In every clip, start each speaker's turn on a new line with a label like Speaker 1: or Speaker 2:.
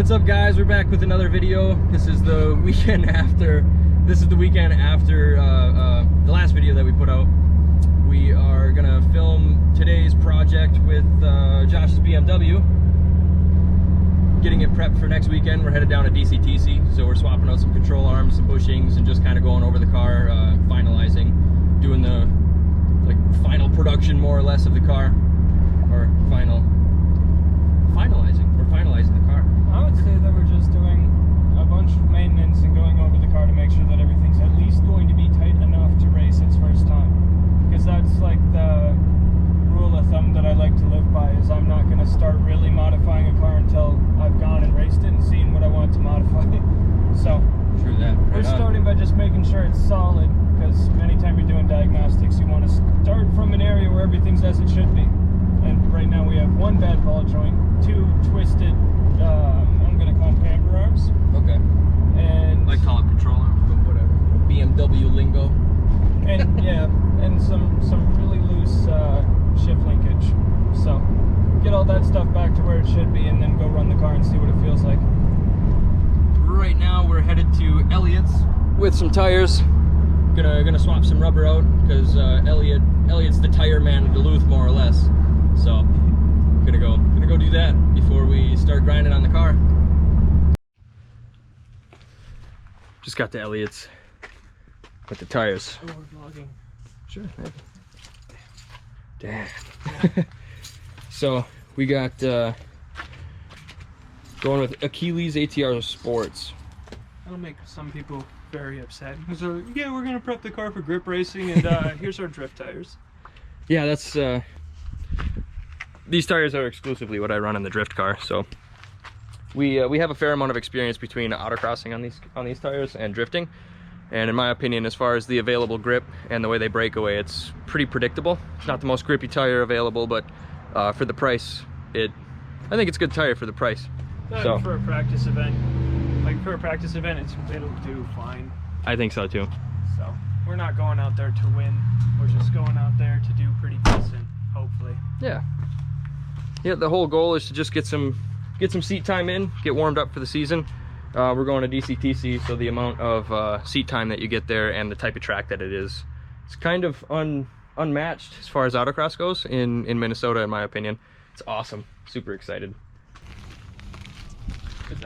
Speaker 1: What's up, guys? We're back with another video. This is the weekend after the last video that we put out. We are gonna film today's project with Josh's BMW, getting it prepped for next weekend. We're headed down to DCTC, so we're swapping out some control arms, some bushings, and just kind of going over the car, finalizing, doing the final production more or less of the car, or finalizing the car.
Speaker 2: I would say that we're just doing a bunch of maintenance and going over the car to make sure that everything's at least going to be tight enough to race its first time. Because that's like the rule of thumb that I like to live by, is I'm not going to start really modifying a car until I've gone and raced it and seen what I want to modify. So
Speaker 1: true that.
Speaker 2: We're starting by just making sure it's solid, because anytime you're doing diagnostics, you want to start from an area where everything's as it should be. And right now we have one bad ball joint, two twisted, I'm going to call them camber arms.
Speaker 1: Okay.
Speaker 2: And
Speaker 1: I call them control arms, but whatever. BMW lingo.
Speaker 2: And yeah, and some really loose shift linkage. So get all that stuff back to where it should be, and then go run the car and see what it feels like.
Speaker 1: Right now we're headed to Elliott's with some tires. Gonna swap some rubber out, because Elliott's the tire man of Duluth, more or less. So gonna go do that before we start grinding on the car. Just got to Elliott's with the tires.
Speaker 2: Oh, we're vlogging.
Speaker 1: Sure. Damn. So we got going with Achilles ATR Sports.
Speaker 2: That'll make some people very upset. So yeah, we're gonna prep the car for grip racing, and here's our drift tires.
Speaker 1: Yeah, that's these tires are exclusively what I run in the drift car. So we have a fair amount of experience between autocrossing on these tires and drifting. And in my opinion, as far as the available grip and the way they break away, it's pretty predictable. It's not the most grippy tire available, but for the price, I think it's a good tire for the price. So
Speaker 2: for a practice event, it'll do fine.
Speaker 1: I think so too.
Speaker 2: So we're not going out there to win. We're just going out there to do pretty decent, hopefully.
Speaker 1: Yeah. Yeah. The whole goal is to just get some seat time in, get warmed up for the season. We're going to DCTC, so the amount of seat time that you get there and the type of track that it is, it's kind of unmatched as far as autocross goes in Minnesota, in my opinion. It's awesome. Super excited.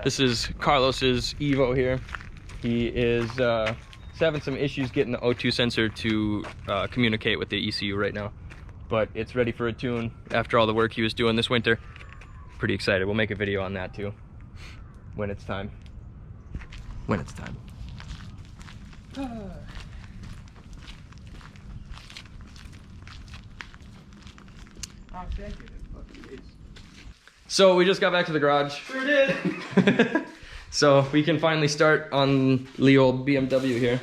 Speaker 1: This is Carlos's Evo here. He is having some issues getting the O2 sensor to communicate with the ECU right now, but it's ready for a tune after all the work he was doing this winter. Pretty excited. We'll make a video on that too when it's time. Oh, thank you. So we just got back to the garage.
Speaker 2: Sure did.
Speaker 1: So we can finally start on the old BMW here.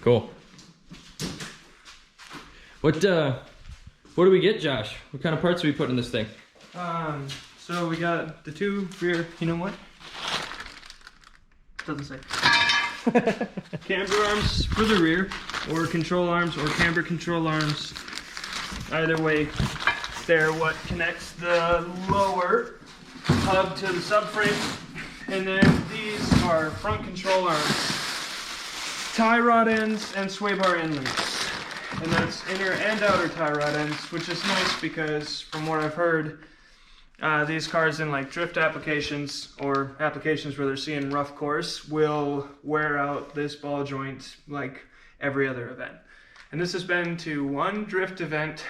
Speaker 1: Cool. What do we get, Josh? What kind of parts are we putting in this thing?
Speaker 2: So we got the two rear, you know what? Doesn't say. Camber arms for the rear, or control arms, or camber control arms. Either way, they're what connects the lower hub to the subframe. And then these are front control arms, tie rod ends, and sway bar inlets. And that's inner and outer tie rod ends, which is nice because from what I've heard, these cars in like drift applications or applications where they're seeing rough course will wear out this ball joint like every other event. And this has been to one drift event,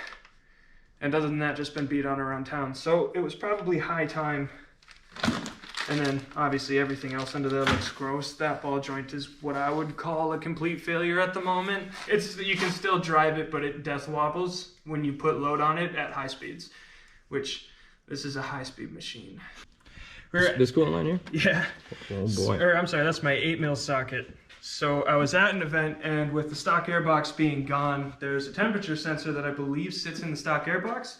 Speaker 2: and other than that, just been beat on around town. So it was probably high time. And then obviously everything else under there looks gross. That ball joint is what I would call a complete failure at the moment. You can still drive it, but it death wobbles when you put load on it at high speeds, which this is a high-speed machine.
Speaker 1: This coolant line here?
Speaker 2: Yeah.
Speaker 1: Oh boy.
Speaker 2: I'm sorry, that's my 8mm socket. So I was at an event, and with the stock airbox being gone, there's a temperature sensor that I believe sits in the stock airbox.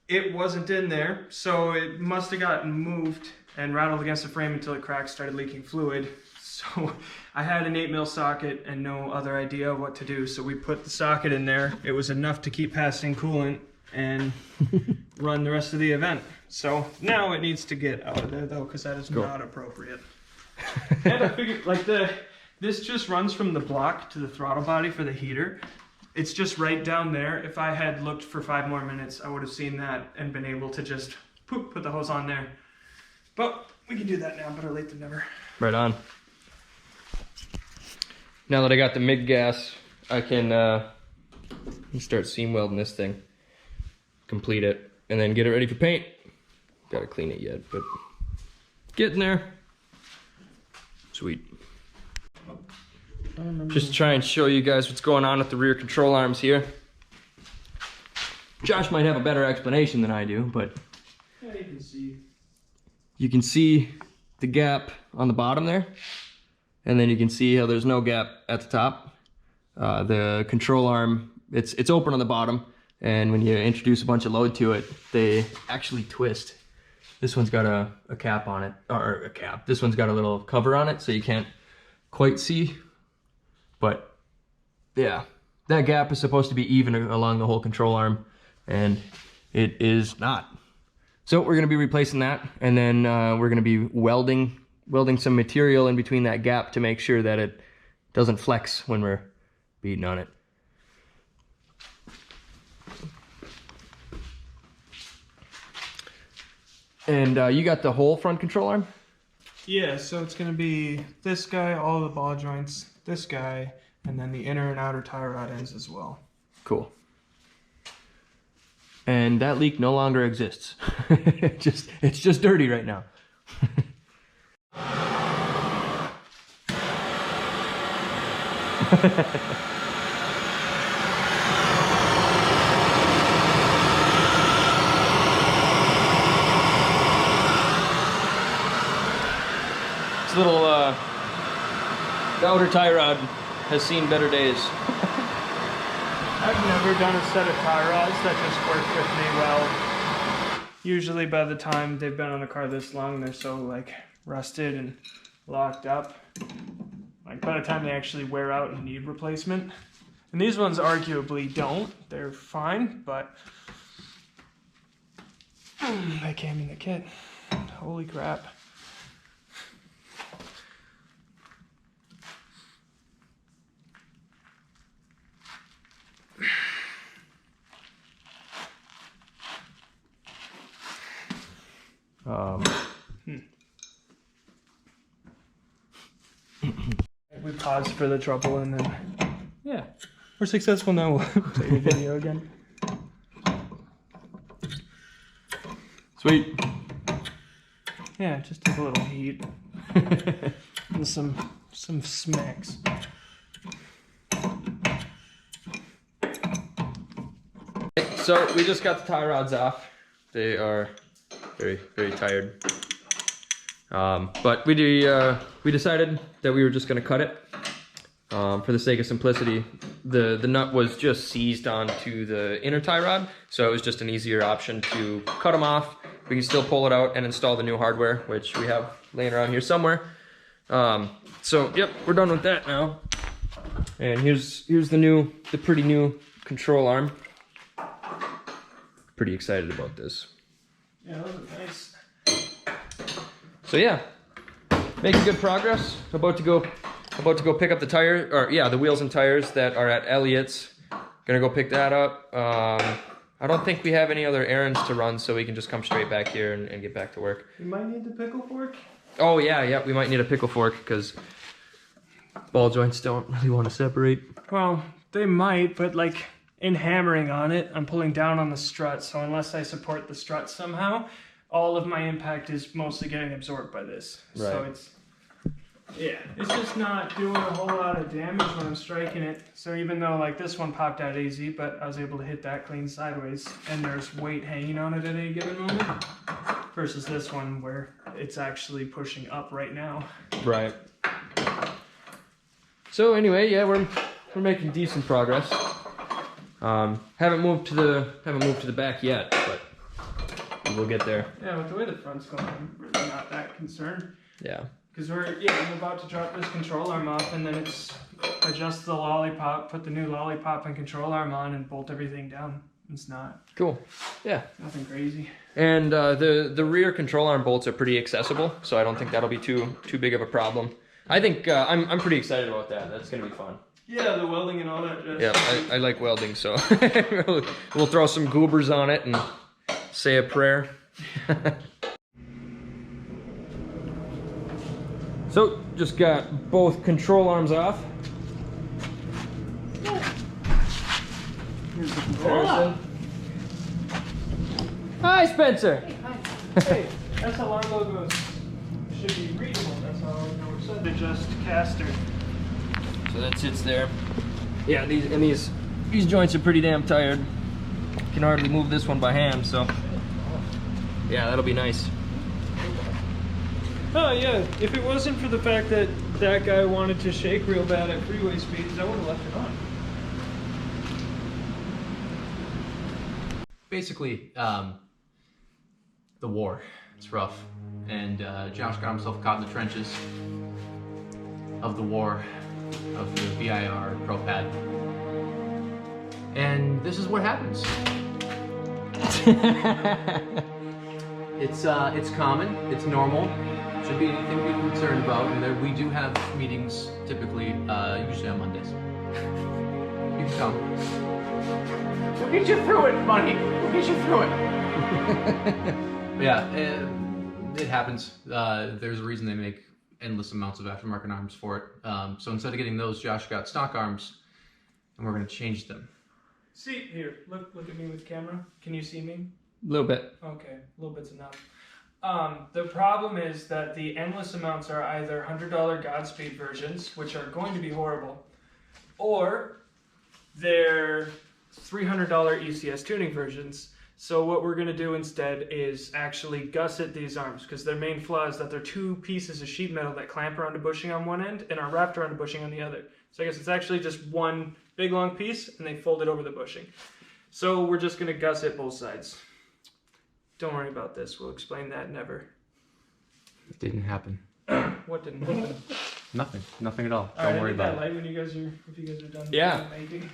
Speaker 2: It wasn't in there, so it must have gotten moved and rattled against the frame until it cracked, started leaking fluid. So I had an 8mm socket and no other idea what to do, so we put the socket in there. It was enough to keep passing coolant, and run the rest of the event. So now it needs to get out of there though, because that is not appropriate. And I figured like this just runs from the block to the throttle body for the heater. It's just right down there. If I had looked for 5 more minutes, I would have seen that and been able to just put the hose on there. But we can do that now, better late than never.
Speaker 1: Right on. Now that I got the MIG gas, I can start seam welding this thing, complete it, and then get it ready for paint. Gotta clean it yet, but getting there. Sweet. Just to try and show you guys what's going on with the rear control arms here. Josh might have a better explanation than I do, but
Speaker 2: yeah, you can see.
Speaker 1: You can see the gap on the bottom there, and then you can see how there's no gap at the top. The control arm, it's open on the bottom, and when you introduce a bunch of load to it, they actually twist. This one's got a cap on it, or a cap. This one's got a little cover on it, so you can't quite see. But yeah, that gap is supposed to be even along the whole control arm, and it is not. So we're gonna be replacing that, and then we're gonna be welding some material in between that gap to make sure that it doesn't flex when we're beating on it. And you got the whole front control arm?
Speaker 2: Yeah, so it's gonna be this guy, all the ball joints, this guy, and then the inner and outer tie rod ends as well.
Speaker 1: Cool. And that leak no longer exists. It's just dirty right now. This little the outer tie rod has seen better days.
Speaker 2: I've never done a set of tie rods that just work with me well. Usually by the time they've been on the car this long, they're so like rusted and locked up. Like by the time they actually wear out and need replacement. And these ones arguably don't. They're fine, but they came in the kit. Holy crap. We paused for the trouble and then, yeah, we're successful now. We'll play the video again.
Speaker 1: Sweet.
Speaker 2: Yeah, just take a little heat and some smacks.
Speaker 1: So we just got the tie rods off. They are very, very tired. But we decided that we were just going to cut it for the sake of simplicity. The nut was just seized onto the inner tie rod, so it was just an easier option to cut them off. We can still pull it out and install the new hardware, which we have laying around here somewhere. So yep, we're done with that now. And here's the pretty new control arm. Pretty excited about this.
Speaker 2: Yeah, those are nice.
Speaker 1: So yeah, making good progress. About to go pick up the tire, or yeah, the wheels and tires that are at Elliott's. Gonna go pick that up. I don't think we have any other errands to run, so we can just come straight back here and get back to work.
Speaker 2: You might need the pickle fork.
Speaker 1: Oh yeah, we might need a pickle fork because ball joints don't really want to separate.
Speaker 2: Well, they might, but like in hammering on it, I'm pulling down on the strut, so unless I support the strut somehow, all of my impact is mostly getting absorbed by this.
Speaker 1: Right.
Speaker 2: So it's just not doing a whole lot of damage when I'm striking it. So even though like this one popped out easy, but I was able to hit that clean sideways, and there's weight hanging on it at any given moment, versus this one where it's actually pushing up right now.
Speaker 1: Right. So anyway, yeah, we're making decent progress. Haven't moved to the back yet, but we'll get there.
Speaker 2: Yeah, with the way the front's going, I'm really not that concerned.
Speaker 1: Yeah.
Speaker 2: Because I'm about to drop this control arm off, and then it's adjust the lollipop, put the new lollipop and control arm on, and bolt everything down. It's not.
Speaker 1: Cool. Yeah.
Speaker 2: Nothing crazy.
Speaker 1: And the rear control arm bolts are pretty accessible, so I don't think that'll be too big of a problem. I think I'm pretty excited about that. That's gonna be fun.
Speaker 2: Yeah, the welding and all that.
Speaker 1: Yeah, I like welding, so we'll throw some goobers on it and say a prayer. So, just got both control arms off. Here's the comparison. Hi, Spencer.
Speaker 2: Hey, hi. Hey, that's how our logos should be readable. That's how I know it's said. Adjust caster.
Speaker 1: So that sits there. Yeah, these joints are pretty damn tired. Can hardly move this one by hand, so yeah, that'll be nice.
Speaker 2: Oh yeah, if it wasn't for the fact that that guy wanted to shake real bad at freeway speeds, I would have left it on.
Speaker 3: Basically, the war. It's rough. And Josh got himself caught in the trenches of the war, of the VIR Pro Pad. And this is what happens. It's common, it's normal. Should be anything to be concerned about. And we do have meetings typically, usually on Mondays. You can come. We'll get you through it, buddy. We'll get you through it. Yeah, it happens. There's a reason they make endless amounts of aftermarket arms for it. So instead of getting those, Josh got stock arms, and we're going to change them.
Speaker 2: See, here, look at me with camera. Can you see me?
Speaker 1: A little bit.
Speaker 2: Okay, a little bit's enough. The problem is that the endless amounts are either $100 Godspeed versions, which are going to be horrible, or they're $300 ECS tuning versions. So what we're going to do instead is actually gusset these arms, because their main flaw is that they're two pieces of sheet metal that clamp around a bushing on one end and are wrapped around a bushing on the other. So I guess it's actually just one big long piece and they fold it over the bushing. So we're just going to gusset both sides. Don't worry about this. We'll explain that never.
Speaker 3: It didn't happen.
Speaker 2: What didn't happen?
Speaker 3: Nothing at all.
Speaker 2: All
Speaker 3: Don't
Speaker 2: right,
Speaker 3: worry
Speaker 2: I need that
Speaker 3: about it.
Speaker 2: light when you guys are, if you guys are done.
Speaker 1: Yeah.
Speaker 2: Making.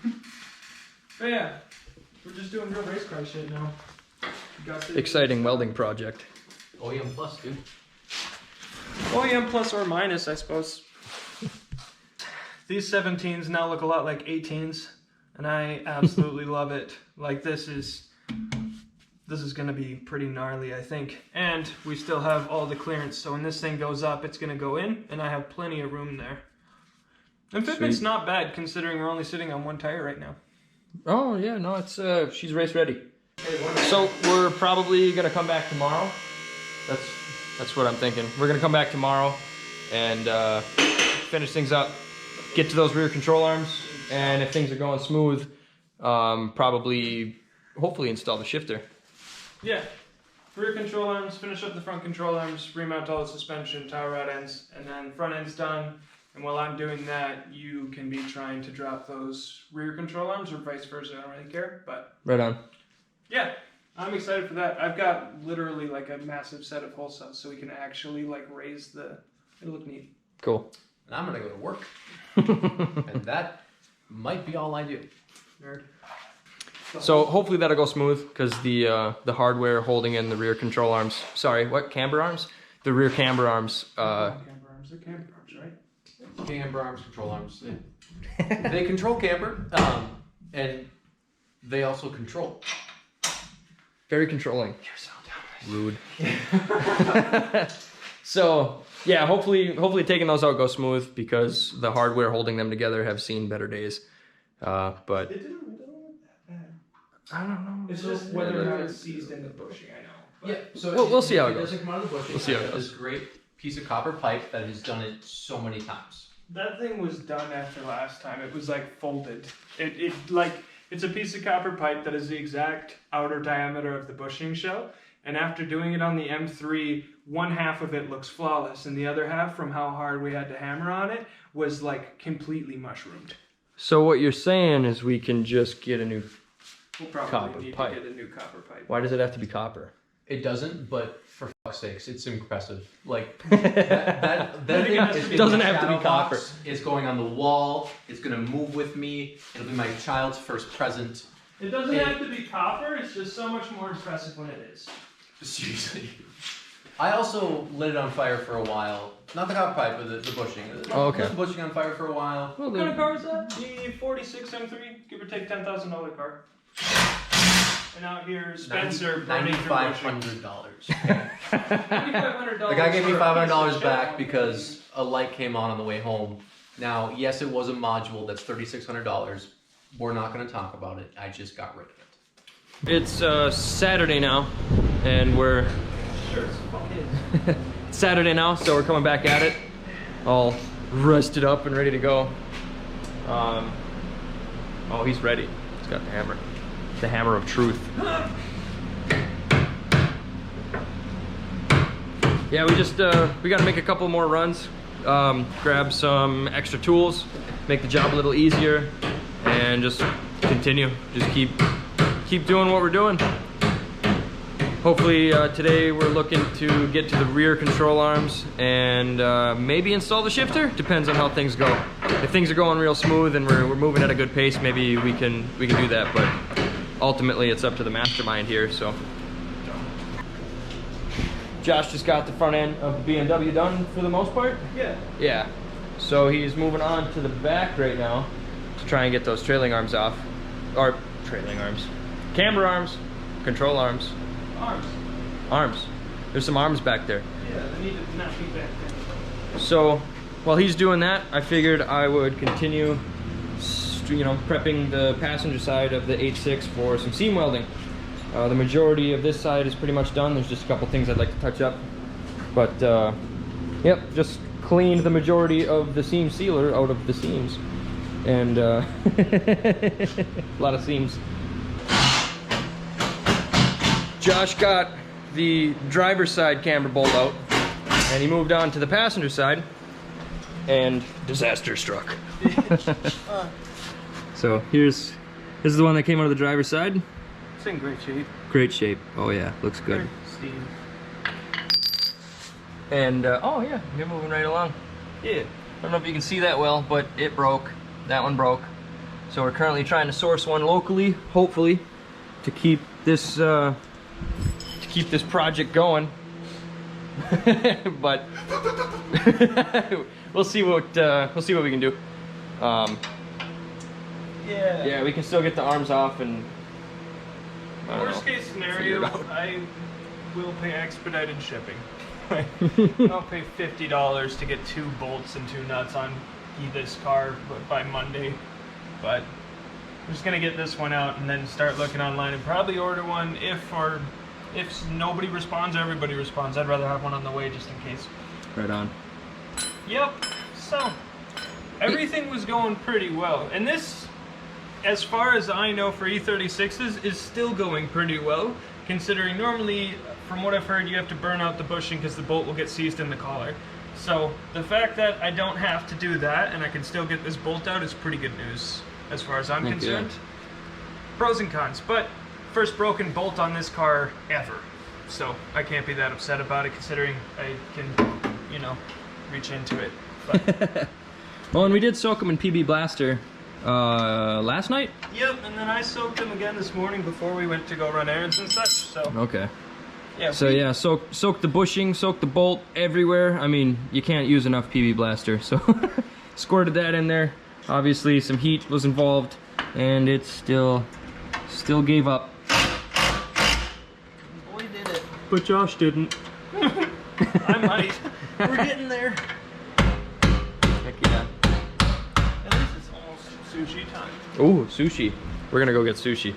Speaker 2: But yeah, we're just doing real race car shit now. Gusset.
Speaker 1: Exciting welding project.
Speaker 3: OEM Plus, dude.
Speaker 2: OEM plus or minus, I suppose. These 17s now look a lot like 18s, and I absolutely love it. Like this is gonna be pretty gnarly, I think. And we still have all the clearance, so when this thing goes up, it's gonna go in, and I have plenty of room there. And fitment's
Speaker 1: Sweet.
Speaker 2: not bad, considering we're only sitting on one tire right now.
Speaker 1: Oh yeah, no, it's she's race ready. So we're probably gonna come back tomorrow. That's what I'm thinking. We're gonna come back tomorrow and finish things up, get to those rear control arms, and if things are going smooth, probably, hopefully install the shifter.
Speaker 2: Yeah, rear control arms, finish up the front control arms, remount all the suspension, tie rod ends, and then front end's done. And while I'm doing that, you can be trying to drop those rear control arms or vice versa, I don't really care, but
Speaker 1: Right on.
Speaker 2: yeah, I'm excited for that. I've got literally like a massive set of hole cells so we can actually like raise the, it'll look neat.
Speaker 1: Cool.
Speaker 3: And I'm gonna go to work. And that might be all I do.
Speaker 2: Nerd.
Speaker 1: So hopefully that'll go smooth because the hardware holding in the rear control arms. Sorry, what camber arms? The rear camber arms.
Speaker 2: Camber arms, they're camber arms, right?
Speaker 3: Camber arms, control arms. They control camber, and they also control.
Speaker 1: Very controlling. Rude. So yeah, hopefully taking those out goes smooth because the hardware holding them together have seen better days. But
Speaker 2: It didn't look that bad.
Speaker 1: I don't know.
Speaker 2: It's just whether or not it's seized in the bushing, I know. But
Speaker 3: Yeah, so
Speaker 1: We'll see how it
Speaker 3: It
Speaker 1: goes.
Speaker 3: doesn't come out of the bushing.
Speaker 1: We'll see how it
Speaker 3: It's
Speaker 1: goes.
Speaker 3: This great piece of copper pipe that has done it so many times.
Speaker 2: that thing was done after last time. It was like folded. It like it's a piece of copper pipe that is the exact outer diameter of the bushing shell. And after doing it on the M3, one half of it looks flawless, and the other half, from how hard we had to hammer on it, was like completely mushroomed.
Speaker 1: So what you're saying is we can just get a new.
Speaker 2: We'll probably
Speaker 1: Copper
Speaker 2: need
Speaker 1: pipe.
Speaker 2: to get a new copper pipe.
Speaker 1: Why does it have to be copper?
Speaker 3: It doesn't, but for fuck's sakes, it's impressive. Like that thing is
Speaker 1: Doesn't have to be copper.
Speaker 3: It's going on the wall. It's gonna move with me. It'll be my child's first present.
Speaker 2: It doesn't have to be copper, it's just so much more impressive when it is.
Speaker 3: Seriously. I also lit it on fire for a while. Not the copper pipe, but the bushing.
Speaker 1: Oh, okay.
Speaker 3: Lit the bushing on fire for a while.
Speaker 2: What kind of car is that? The 46 M3, give or take $10,000 car. And out here, Spencer burning through bushing.
Speaker 3: $9,500.
Speaker 2: $9,500.
Speaker 3: The guy gave me
Speaker 2: for a
Speaker 3: $500
Speaker 2: piece of
Speaker 3: back
Speaker 2: shit.
Speaker 3: because a light came on the way home. Now, yes, it was a module that's $3,600. We're not going to talk about it. I just got rid of it.
Speaker 1: It's Saturday now, and we're
Speaker 2: Sure, it's fucking.
Speaker 1: it's Saturday now, so we're coming back at it, all rusted up and ready to go. Oh, he's ready. He's got the hammer of truth. Yeah, we got to make a couple more runs, grab some extra tools, make the job a little easier, and just continue. Just keep doing what we're doing. Hopefully today we're looking to get to the rear control arms and maybe install the shifter. Depends on how things go. If things are going real smooth and we're moving at a good pace, maybe we can do that. But ultimately, it's up to the mastermind here. So Josh just got the front end of the BMW done for the most part.
Speaker 2: Yeah.
Speaker 1: Yeah. So he's moving on to the back right now to try and get those trailing arms off, or trailing arms, camber arms, control arms. Arms. There's some arms back there.
Speaker 2: Yeah, they need to not be back there.
Speaker 1: So while he's doing that, I figured I would continue, prepping the passenger side of the 8.6 for some seam welding. The majority of this side is pretty much done. There's just a couple things I'd like to touch up. But, yep, just cleaned the majority of the seam sealer out of the seams. And, a lot of seams. Josh got the driver's side camber bolt out, and he moved on to the passenger side, and disaster struck. So this is the one that came out of the driver's side.
Speaker 2: It's in great shape.
Speaker 1: Great shape. Oh yeah, looks good.
Speaker 2: Steve.
Speaker 1: And oh yeah, you're moving right along.
Speaker 2: Yeah.
Speaker 1: I don't know if you can see that well, but it broke. That one broke. So we're currently trying to source one locally, hopefully, to keep this project going. But we'll see what we can do. Yeah, we can still get the arms off, and
Speaker 2: Worst case scenario,
Speaker 1: Figure it out.
Speaker 2: I will pay expedited shipping. I'll pay $50 to get 2 bolts and 2 nuts on this car by Monday. But I'm just gonna get this one out and then start looking online and probably order one if nobody responds, everybody responds. I'd rather have one on the way just in case.
Speaker 1: right on.
Speaker 2: Yep, so everything was going pretty well. And this, as far as I know for E36s, is still going pretty well, considering normally, from what I've heard, you have to burn out the bushing because the bolt will get seized in the collar. So the fact that I don't have to do that and I can still get this bolt out is pretty good news as far as I'm
Speaker 1: Heck
Speaker 2: concerned.
Speaker 1: yeah.
Speaker 2: Pros and cons, but first broken bolt on this car ever. So I can't be that upset about it considering I can, reach into it. But
Speaker 1: Well, and we did soak them in PB Blaster last night.
Speaker 2: yep, and then I soaked them again this morning before we went to go run errands and such. So
Speaker 1: Okay.
Speaker 2: yeah,
Speaker 1: So yeah, soak the bushing, soak the bolt everywhere. I mean, you can't use enough PB Blaster, so squirted that in there. Obviously, some heat was involved, and it still gave up.
Speaker 2: boy did it. But Josh didn't. I might. We're getting there.
Speaker 1: Heck yeah.
Speaker 2: At least it's almost sushi time.
Speaker 1: Ooh, sushi. We're gonna go get sushi.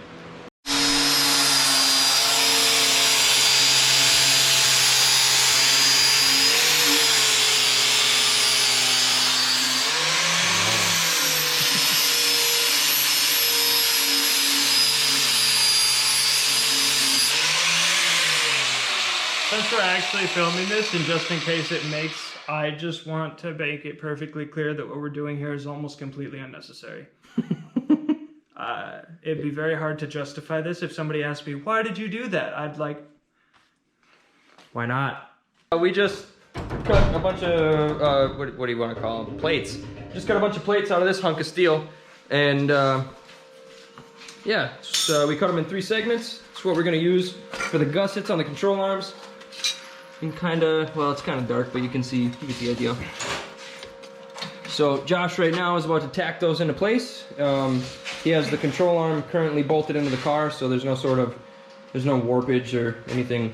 Speaker 2: Since we're actually filming this, and just in case it makes, I just want to make it perfectly clear that what we're doing here is almost completely unnecessary. It'd be very hard to justify this if somebody asked me, why did you do that? I'd like,
Speaker 1: Why not? We just cut a bunch of, what do you want to call them? Plates. Just cut a bunch of plates out of this hunk of steel, and yeah, so we cut them in 3 segments. That's what we're gonna use for the gussets on the control arms. And kinda, well, it's kinda dark, but you get the idea. So Josh right now is about to tack those into place. He has the control arm currently bolted into the car, so there's no warpage or anything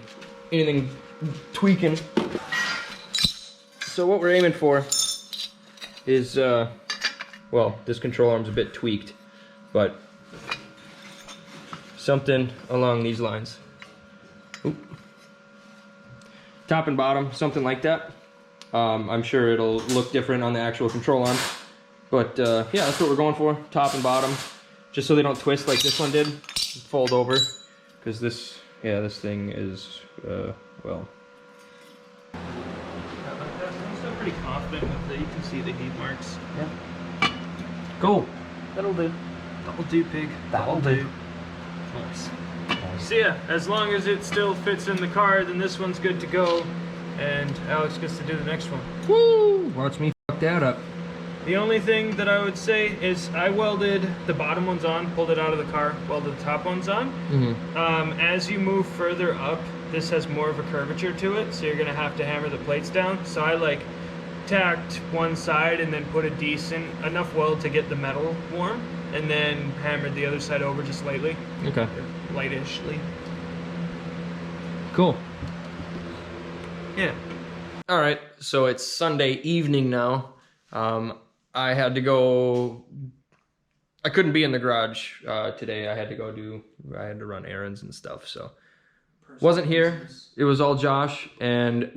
Speaker 1: tweaking. So what we're aiming for is, well, this control arm's a bit tweaked, but something along these lines. Oop. Top and bottom, something like that. I'm sure it'll look different on the actual control arm, but yeah, that's what we're going for, top and bottom, just so they don't twist like this one did, fold over, because this thing is, well.
Speaker 2: I'm still pretty confident with it. You can see the heat marks.
Speaker 1: Yeah. Cool.
Speaker 2: That'll do. That'll do, pig.
Speaker 3: That'll do.
Speaker 2: Nice. So yeah, as long as it still fits in the car, then this one's good to go. And Alex gets to do the next one.
Speaker 1: Woo! Watch me fuck that up.
Speaker 2: The only thing that I would say is I welded the bottom ones on, pulled it out of the car, welded the top ones on.
Speaker 1: Mm-hmm.
Speaker 2: As you move further up, this has more of a curvature to it, so you're gonna have to hammer the plates down. So I like tacked one side and then put a decent enough weld to get the metal warm, and then hammered the other side over just lightly.
Speaker 1: Okay.
Speaker 2: Lightishly.
Speaker 1: Cool.
Speaker 2: Yeah.
Speaker 1: All right, so it's Sunday evening now. I had to go. I couldn't be in the garage today. I had to run errands and stuff, so wasn't here. It was all Josh, and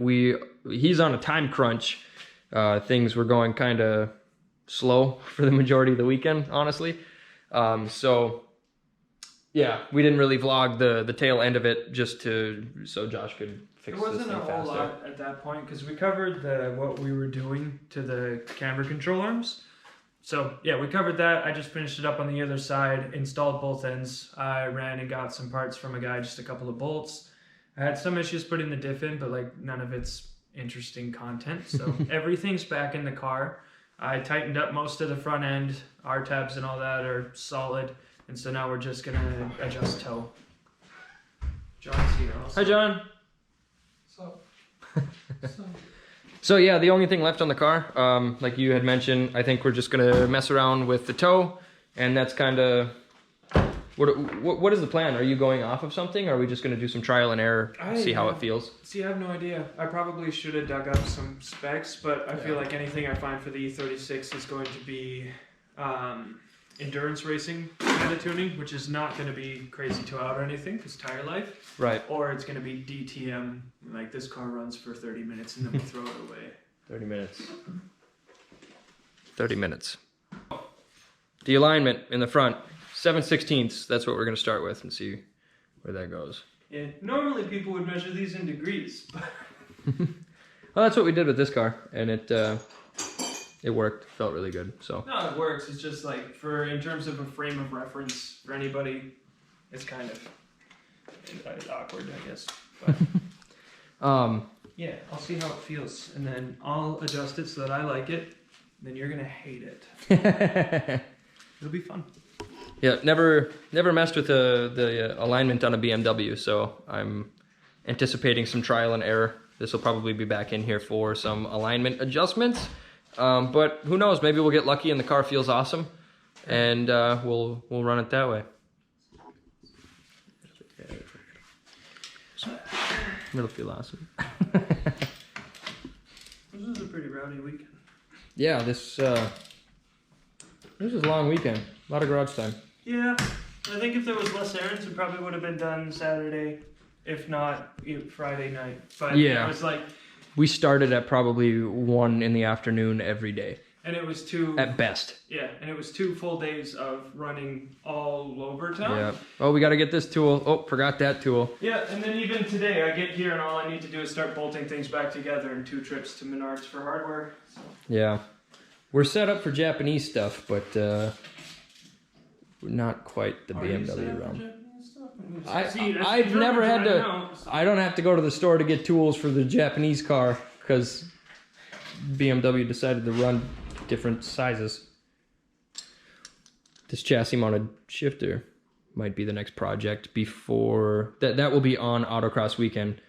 Speaker 1: he's on a time crunch. Things were going kind of slow for the majority of the weekend, honestly. So yeah, we didn't really vlog the tail end of it, just so Josh could fix this thing faster.
Speaker 2: There wasn't a whole lot at that point because we covered what we were doing to the camber control arms. So yeah, we covered that. I just finished it up on the other side, installed both ends. I ran and got some parts from a guy, just a couple of bolts. I had some issues putting the diff in, but like none of it's interesting content. So everything's back in the car. I tightened up most of the front end. R tabs and all that are solid. And so now we're just gonna adjust toe. John's here also.
Speaker 1: Hi, John.
Speaker 2: What's up?
Speaker 1: So yeah, the only thing left on the car, like you had mentioned, I think we're just gonna mess around with the toe, and that's kind of what is the plan? Are you going off of something, or are we just gonna do some trial and error, see how it feels?
Speaker 2: See, I have no idea. I probably should have dug up some specs, but I feel like anything I find for the E36 is going to be endurance racing kind of tuning, which is not going to be crazy toe out or anything because tire life.
Speaker 1: Right. Or
Speaker 2: it's going to be DTM, like this car runs for 30 minutes and then we throw it away.
Speaker 1: 30 minutes. 30 minutes. The alignment in the front, 7/16, that's what we're going to start with and see where that goes.
Speaker 2: Yeah, normally people would measure these in degrees, but...
Speaker 1: Well, that's what we did with this car, and it worked, felt really good, so.
Speaker 2: No, it works. It's just like, in terms of a frame of reference for anybody, it's kind of awkward, I guess. But, yeah, I'll see how it feels, and then I'll adjust it so that I like it, then you're gonna hate it. It'll be fun.
Speaker 1: Yeah, never messed with the alignment on a BMW, so I'm anticipating some trial and error. This will probably be back in here for some alignment adjustments. But who knows, maybe we'll get lucky and the car feels awesome, and we'll run it that way. It'll feel awesome.
Speaker 2: This is a pretty rowdy weekend.
Speaker 1: Yeah, this is a long weekend. A lot of garage time.
Speaker 2: Yeah, I think if there was less errands, it probably would have been done Saturday, if not Friday night. But
Speaker 1: yeah,
Speaker 2: it was like...
Speaker 1: We started at probably 1 in the afternoon every day.
Speaker 2: And it was 2...
Speaker 1: At best.
Speaker 2: Yeah, and it was 2 full days of running all over town.
Speaker 1: Yeah. Oh, we got to get this tool. Oh, forgot that tool.
Speaker 2: Yeah, and then even today, I get here and all I need to do is start bolting things back together and 2 trips to Menards for hardware. So.
Speaker 1: Yeah. We're set up for Japanese stuff, but we're not quite the BMW realm. I've never had to. I don't have to go to the store to get tools for the Japanese car because BMW decided to run different sizes. This chassis mounted shifter might be the next project before that. That will be on Autocross weekend.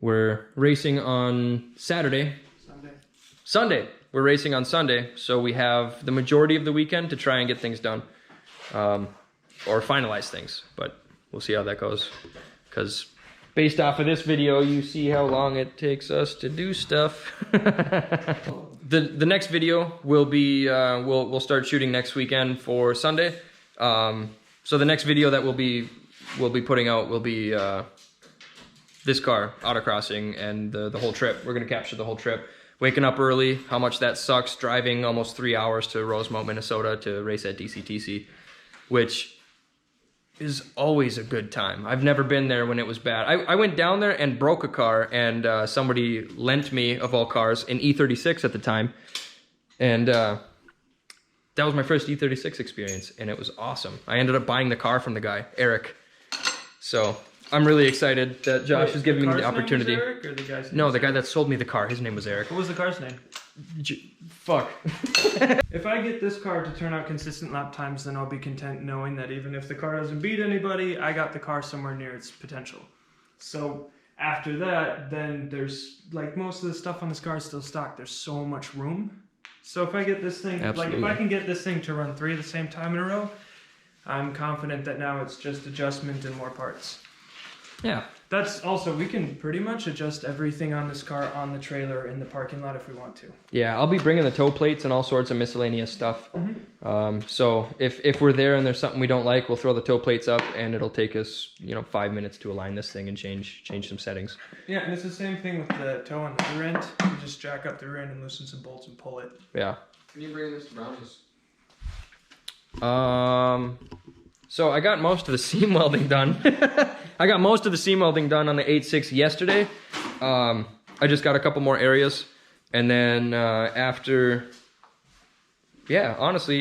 Speaker 1: We're racing on Saturday. Sunday. We're racing on Sunday, so we have the majority of the weekend to try and get things done, or finalize things. But we'll see how that goes, because based off of this video, you see how long it takes us to do stuff. The next video will be we'll start shooting next weekend for Sunday. So the next video that we'll be putting out will be this car autocrossing and the whole trip. We're gonna capture the whole trip. Waking up early, how much that sucks, driving almost 3 hours to Rosemount, Minnesota to race at DCTC, which is always a good time. I've never been there when it was bad. I went down there and broke a car, and somebody lent me, of all cars, an E36 at the time. And that was my first E36 experience, and it was awesome. I ended up buying the car from the guy, Eric. So I'm really excited that Josh is giving me the opportunity.
Speaker 2: Name was Eric, or the guy's name
Speaker 1: No,
Speaker 2: was
Speaker 1: the guy
Speaker 2: Eric?
Speaker 1: that sold me the car, his name was Eric.
Speaker 2: What was the car's name?
Speaker 1: Fuck.
Speaker 2: If I get this car to turn out consistent lap times, then I'll be content knowing that even if the car doesn't beat anybody, I got the car somewhere near its potential. So after that, then there's, like, most of the stuff on this car is still stock. There's so much room. So if I get this thing,
Speaker 1: Absolutely.
Speaker 2: like if I can get this thing to run 3 at the same time in a row, I'm confident that now it's just adjustment and more parts.
Speaker 1: Yeah.
Speaker 2: That's also, we can pretty much adjust everything on this car on the trailer in the parking lot if we want to.
Speaker 1: Yeah, I'll be bringing the toe plates and all sorts of miscellaneous stuff. So if we're there and there's something we don't like, we'll throw the toe plates up, and it'll take us 5 minutes to align this thing and change some settings.
Speaker 2: Yeah, and it's the same thing with the toe on the rear end. You just jack up the rear end and loosen some bolts and pull it.
Speaker 1: Yeah.
Speaker 3: Can you bring this to Brownies?
Speaker 1: So I got most of the seam welding done. I got most of the seam welding done on the 8.6 yesterday. I just got a couple more areas, and then honestly,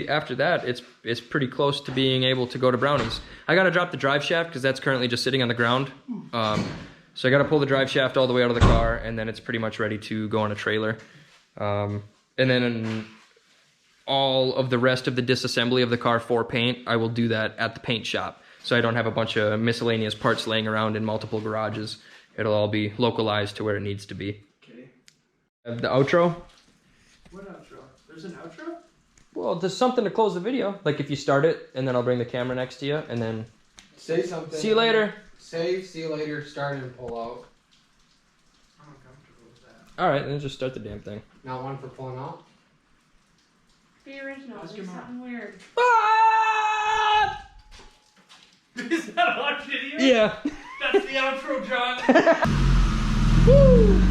Speaker 1: after that, it's pretty close to being able to go to Brownies. I gotta drop the drive shaft because that's currently just sitting on the ground. So I gotta pull the drive shaft all the way out of the car, and then it's pretty much ready to go on a trailer. And then all of the rest of the disassembly of the car for paint, I will do that at the paint shop. So I don't have a bunch of miscellaneous parts laying around in multiple garages. It'll all be localized to where it needs to be.
Speaker 2: Okay.
Speaker 1: The outro?
Speaker 2: What outro? There's an outro?
Speaker 1: Well, there's something to close the video. Like if you start it, and then I'll bring the camera next to you, and then
Speaker 3: Say something.
Speaker 1: see you later.
Speaker 3: Say, see you later, start and pull out.
Speaker 2: I'm uncomfortable with that.
Speaker 1: All right, then just start the damn thing.
Speaker 3: Not one for pulling out?
Speaker 4: Be original.
Speaker 2: Ask
Speaker 4: Do
Speaker 2: your mom.
Speaker 4: something weird.
Speaker 1: Ah!
Speaker 2: Is that on video?
Speaker 1: Yeah.
Speaker 2: That's the outro, John.
Speaker 1: Woo!